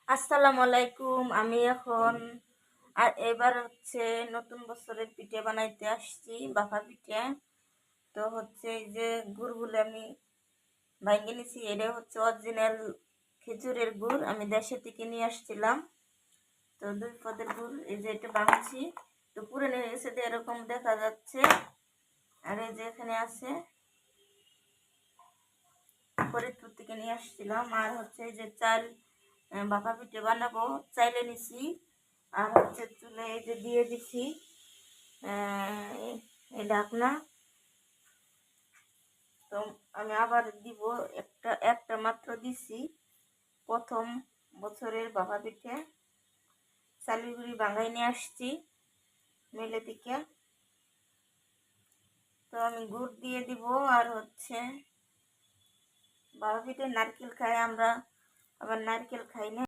আসসালামু আলাইকুম। আমি এখন এবার হচ্ছে নতুন বছরের পিঠে বানাইতে আসছি, বাফা পিঠে। তো হচ্ছে এই যে গুড়গুলো আমি ভাঙিয়ে নিছি, এটা হচ্ছে অরিজিনাল খেজুরের গুড়, আমি দেশে থেকে নিয়ে আসছিলাম। তো 2 পদের গুড়, এই যে এটা ভাঙছি। তো পুরো নিয়ে গেছে, তো এরকম দেখা যাচ্ছে। আর এই যে এখানে আছে, ফরিদপুর থেকে নিয়ে আসছিলাম। আর হচ্ছে এই যে চাল, বাফা পিঠে বানাবো, চাইলে নিছি। আর হচ্ছে চুলে এই যে দিয়ে দিছি এই ঢাকনা। তো আমি আবার দিব, একটা একটা মাত্র দিছি। প্রথম বছরের বাফা পিঠে চালের গুঁড়ি বাঙাই নিয়ে আসছি মেলে থেকে। তো আমি গুড় দিয়ে দিব। আর হচ্ছে বাফা পিঠে নারকেল খাই আমরা, আবার নারকেল খাই না।